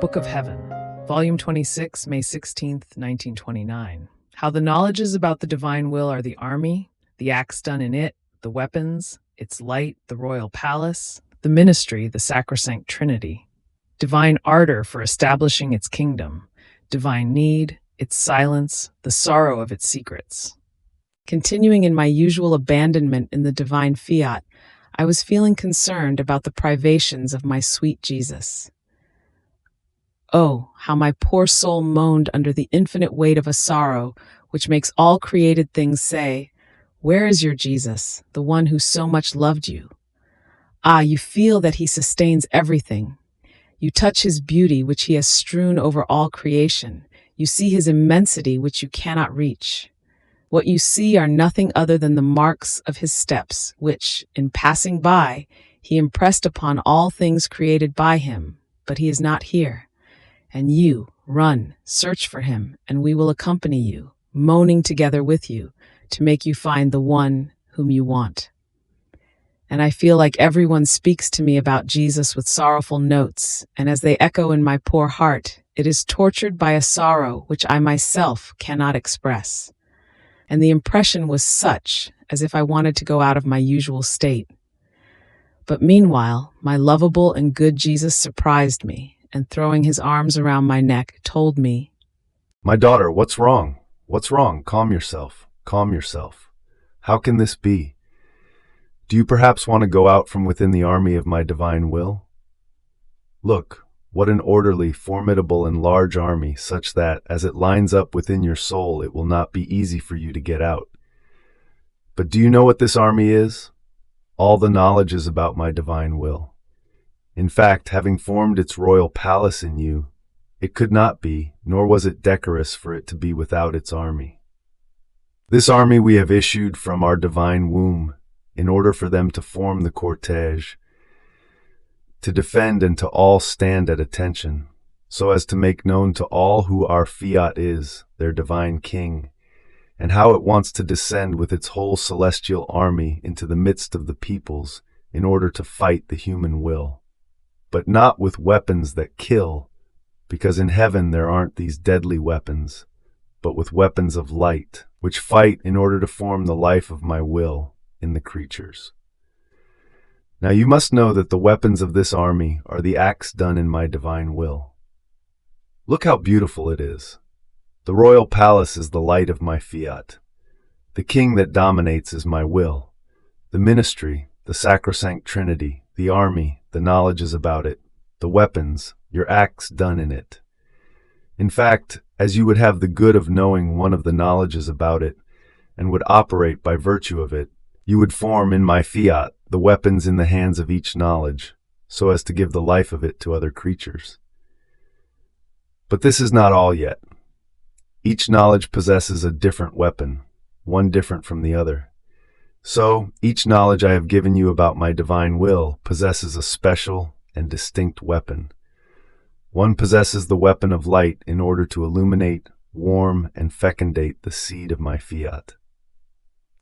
Book of Heaven, Volume 26, May 16th, 1929. How the knowledges about the divine will are the army, the acts done in it, the weapons, its light, the royal palace, the ministry, the Sacrosanct Trinity, divine ardor for establishing its kingdom, divine need, its silence, the sorrow of its secrets. Continuing in my usual abandonment in the divine fiat, I was feeling concerned about the privations of my sweet Jesus. Oh, how my poor soul moaned under the infinite weight of a sorrow which makes all created things say, "Where is your Jesus, the one who so much loved you?" Ah, you feel that he sustains everything. You touch his beauty which he has strewn over all creation. You see his immensity which you cannot reach. What you see are nothing other than the marks of his steps, which, in passing by, he impressed upon all things created by him, but he is not here. And you, run, search for him, and we will accompany you, moaning together with you, to make you find the one whom you want. And I feel like everyone speaks to me about Jesus with sorrowful notes, and as they echo in my poor heart, it is tortured by a sorrow which I myself cannot express. And the impression was such as if I wanted to go out of my usual state. But meanwhile, my lovable and good Jesus surprised me, and throwing his arms around my neck, told me, "My daughter, what's wrong? What's wrong? Calm yourself. Calm yourself. How can this be? Do you perhaps want to go out from within the army of my divine will? Look, what an orderly, formidable, and large army, such that, as it lines up within your soul, it will not be easy for you to get out. But do you know what this army is? All the knowledge is about my divine will. In fact, having formed its royal palace in you, it could not be, nor was it decorous for it to be without its army. This army we have issued from our divine womb, in order for them to form the cortege, to defend and to all stand at attention, so as to make known to all who our fiat is, their divine king, and how it wants to descend with its whole celestial army into the midst of the peoples in order to fight the human will. But not with weapons that kill, because in heaven there aren't these deadly weapons, but with weapons of light, which fight in order to form the life of my will in the creatures. Now you must know that the weapons of this army are the acts done in my divine will. Look how beautiful it is. The royal palace is the light of my fiat. The king that dominates is my will. The ministry, the Sacrosanct Trinity, the army, the knowledge is about it, the weapons, your acts done in it. In fact, as you would have the good of knowing one of the knowledges about it, and would operate by virtue of it, you would form in my fiat the weapons in the hands of each knowledge, so as to give the life of it to other creatures. But this is not all yet. Each knowledge possesses a different weapon, one different from the other. So, each knowledge I have given you about my divine will possesses a special and distinct weapon. One possesses the weapon of light in order to illuminate, warm, and fecundate the seed of my fiat.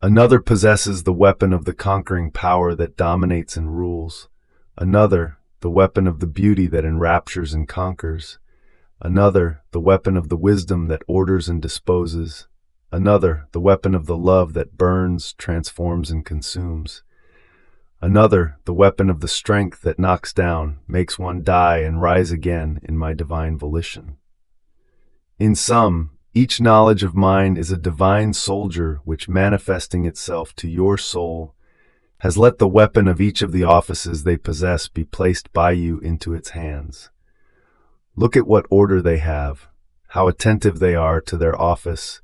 Another possesses the weapon of the conquering power that dominates and rules. Another, the weapon of the beauty that enraptures and conquers. Another, the weapon of the wisdom that orders and disposes. Another, the weapon of the love that burns, transforms, and consumes. Another, the weapon of the strength that knocks down, makes one die and rise again in my divine volition. In sum, each knowledge of mine is a divine soldier which, manifesting itself to your soul, has let the weapon of each of the offices they possess be placed by you into its hands. Look at what order they have, how attentive they are to their office,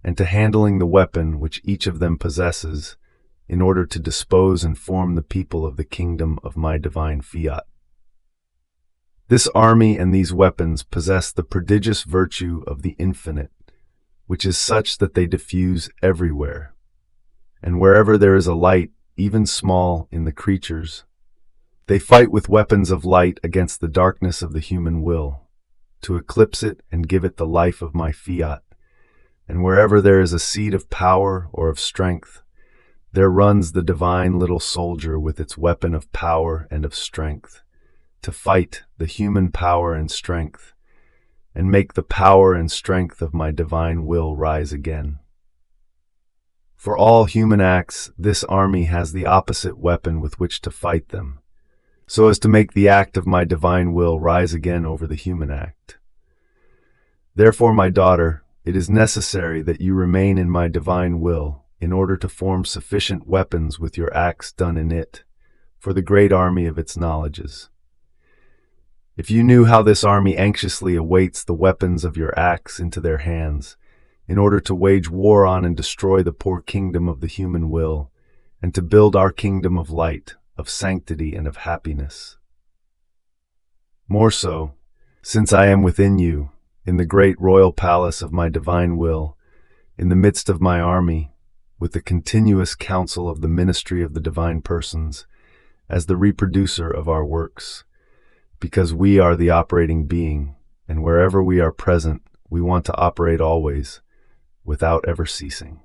and to handling the weapon which each of them possesses, in order to dispose and form the people of the kingdom of my divine fiat. This army and these weapons possess the prodigious virtue of the infinite, which is such that they diffuse everywhere. And wherever there is a light, even small, in the creatures, they fight with weapons of light against the darkness of the human will, to eclipse it and give it the life of my fiat. And wherever there is a seed of power or of strength, there runs the divine little soldier with its weapon of power and of strength, to fight the human power and strength, and make the power and strength of my divine will rise again. For all human acts, this army has the opposite weapon with which to fight them, so as to make the act of my divine will rise again over the human act. Therefore, my daughter, it is necessary that you remain in my divine will in order to form sufficient weapons with your acts done in it, for the great army of its knowledges. If you knew how this army anxiously awaits the weapons of your acts into their hands, in order to wage war on and destroy the poor kingdom of the human will, and to build our kingdom of light, of sanctity, and of happiness. More so, since I am within you, in the great royal palace of my divine will, in the midst of my army, with the continuous counsel of the ministry of the divine persons, as the reproducer of our works, because we are the operating being, and wherever we are present, we want to operate always, without ever ceasing.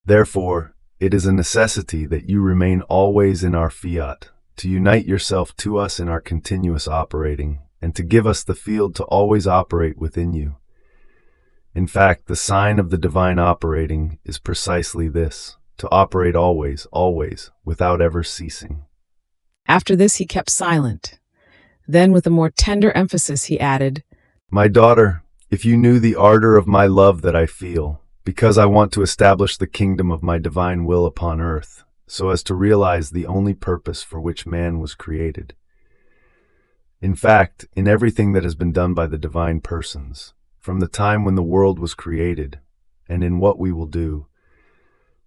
Therefore, it is a necessity that you remain always in our fiat, to unite yourself to us in our continuous operating, and to give us the field to always operate within you. In fact, the sign of the divine operating is precisely this, to operate always, always, without ever ceasing. After this he kept silent. Then with a more tender emphasis he added, My daughter, if you knew the ardor of my love that I feel, because I want to establish the kingdom of my divine will upon earth, so as to realize the only purpose for which man was created. In fact, in everything that has been done by the divine persons, from the time when the world was created, and in what we will do,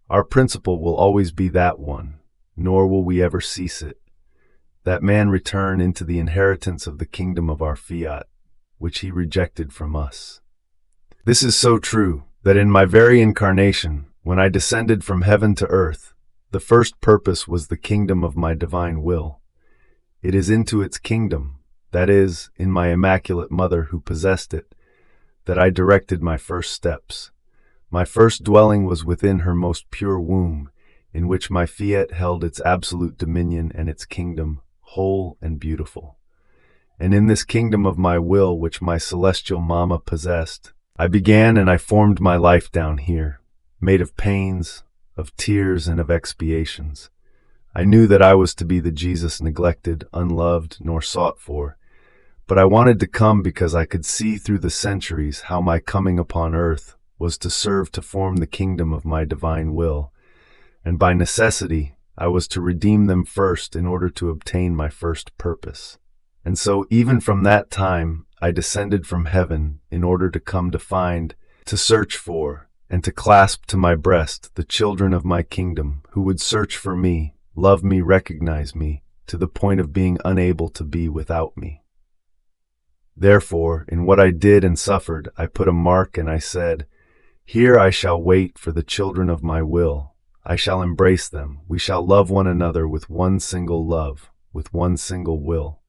our principle will always be that one, nor will we ever cease it, that man return into the inheritance of the kingdom of our fiat, which he rejected from us. This is so true, that in my very incarnation, when I descended from heaven to earth, the first purpose was the kingdom of my divine will. It is into its kingdom, that is, in my immaculate mother who possessed it, that I directed my first steps. My first dwelling was within her most pure womb, in which my fiat held its absolute dominion and its kingdom, whole and beautiful. And in this kingdom of my will, which my celestial Mama possessed, I began and I formed my life down here, made of pains, of tears, and of expiations. I knew that I was to be the Jesus neglected, unloved, nor sought for, but I wanted to come because I could see through the centuries how my coming upon earth was to serve to form the kingdom of my divine will, and by necessity I was to redeem them first in order to obtain my first purpose. And so even from that time I descended from heaven in order to come to find, to search for, and to clasp to my breast the children of my kingdom who would search for me, love me, recognize me, to the point of being unable to be without me. Therefore, in what I did and suffered, I put a mark and I said, Here I shall wait for the children of my will. I shall embrace them. We shall love one another with one single love, with one single will.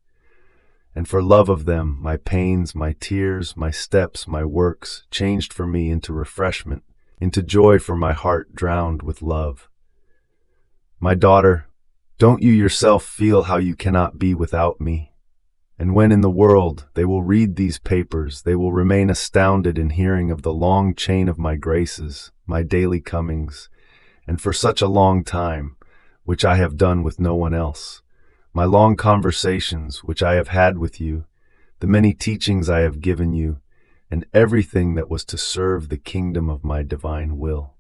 And for love of them, my pains, my tears, my steps, my works, changed for me into refreshment, into joy for my heart drowned with love. My daughter, don't you yourself feel how you cannot be without me? And when in the world they will read these papers, they will remain astounded in hearing of the long chain of my graces, my daily comings, and for such a long time, which I have done with no one else, my long conversations which I have had with you, the many teachings I have given you, and everything that was to serve the kingdom of my divine will.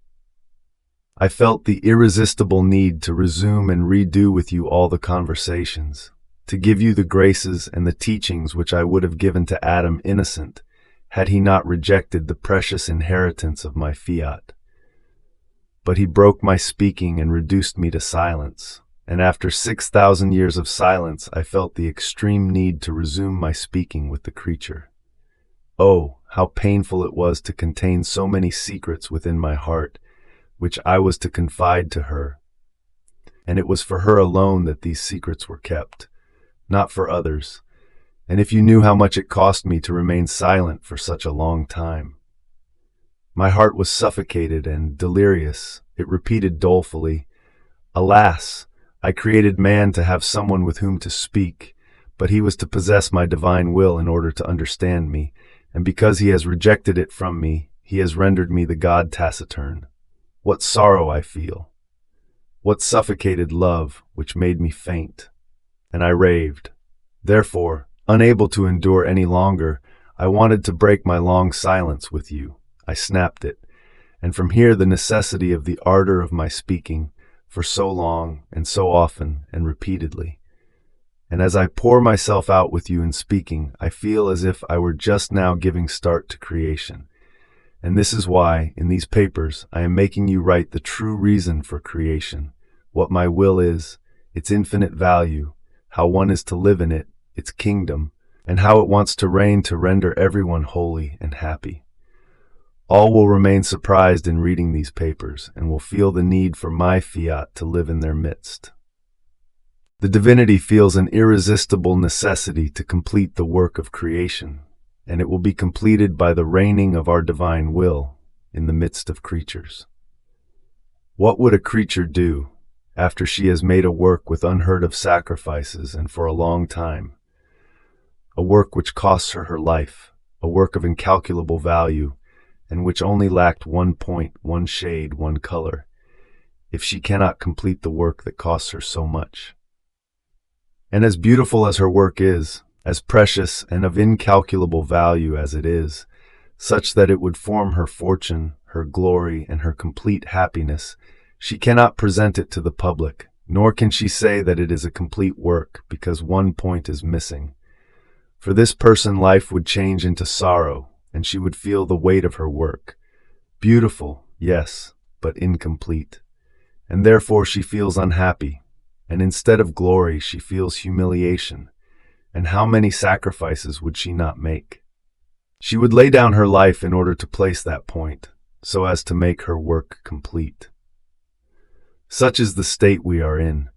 I felt the irresistible need to resume and redo with you all the conversations, to give you the graces and the teachings which I would have given to Adam innocent, had he not rejected the precious inheritance of my fiat. But he broke my speaking and reduced me to silence, and after 6,000 years of silence I felt the extreme need to resume my speaking with the creature. Oh, how painful it was to contain so many secrets within my heart, which I was to confide to her. And it was for her alone that these secrets were kept, not for others, and if you knew how much it cost me to remain silent for such a long time. My heart was suffocated and delirious. It repeated dolefully, Alas, I created man to have someone with whom to speak, but he was to possess my divine will in order to understand me, and because he has rejected it from me, he has rendered me the god taciturn. What sorrow I feel! What suffocated love, which made me faint! And I raved. Therefore, unable to endure any longer, I wanted to break my long silence with you. I snapped it, and from here the necessity of the ardor of my speaking, for so long and so often and repeatedly. And as I pour myself out with you in speaking, I feel as if I were just now giving start to creation. And this is why, in these papers, I am making you write the true reason for creation, what my will is, its infinite value, how one is to live in it, its kingdom, and how it wants to reign to render everyone holy and happy. All will remain surprised in reading these papers and will feel the need for my fiat to live in their midst. The divinity feels an irresistible necessity to complete the work of creation, and it will be completed by the reigning of our divine will in the midst of creatures. What would a creature do after she has made a work with unheard of sacrifices and for a long time? A work which costs her life, a work of incalculable value, and which only lacked one point, one shade, one color, if she cannot complete the work that costs her so much. And as beautiful as her work is, as precious and of incalculable value as it is, such that it would form her fortune, her glory, and her complete happiness, she cannot present it to the public, nor can she say that it is a complete work, because one point is missing. For this person life would change into sorrow, and she would feel the weight of her work. Beautiful, yes, but incomplete. And therefore she feels unhappy, and instead of glory she feels humiliation. And how many sacrifices would she not make? She would lay down her life in order to place that point, so as to make her work complete. Such is the state we are in.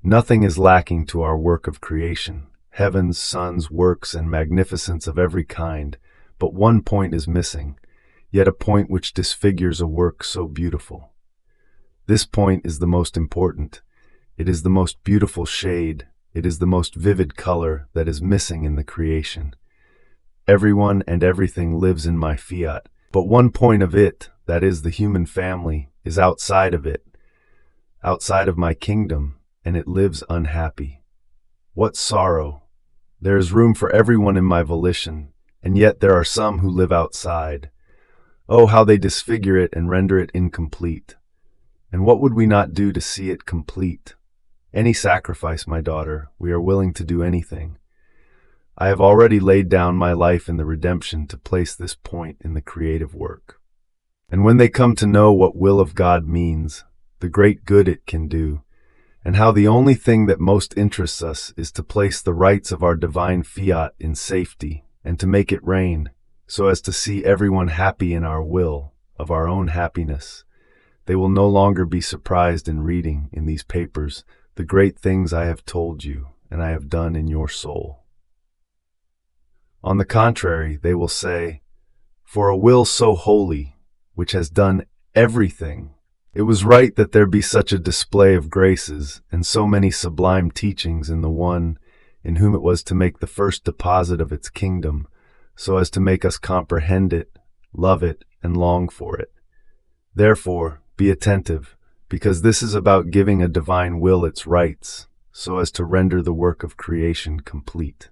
Nothing is lacking to our work of creation, heavens, suns, works, and magnificence of every kind, but one point is missing, yet a point which disfigures a work so beautiful. This point is the most important. It is the most beautiful shade, it is the most vivid color that is missing in the creation. Everyone and everything lives in my fiat, but one point of it, that is the human family, is outside of it, outside of my kingdom, and it lives unhappy. What sorrow! There is room for everyone in my volition, and yet there are some who live outside. Oh, how they disfigure it and render it incomplete. And what would we not do to see it complete? Any sacrifice, my daughter, we are willing to do anything. I have already laid down my life in the redemption to place this point in the creative work. And when they come to know what will of God means, the great good it can do, and how the only thing that most interests us is to place the rights of our divine fiat in safety and to make it reign, so as to see everyone happy in our will, of our own happiness, they will no longer be surprised in reading, in these papers, the great things I have told you and I have done in your soul. On the contrary, they will say, for a will so holy, which has done everything, it was right that there be such a display of graces and so many sublime teachings in the one in whom it was to make the first deposit of its kingdom, so as to make us comprehend it, love it, and long for it. Therefore, be attentive, because this is about giving a divine will its rights, so as to render the work of creation complete.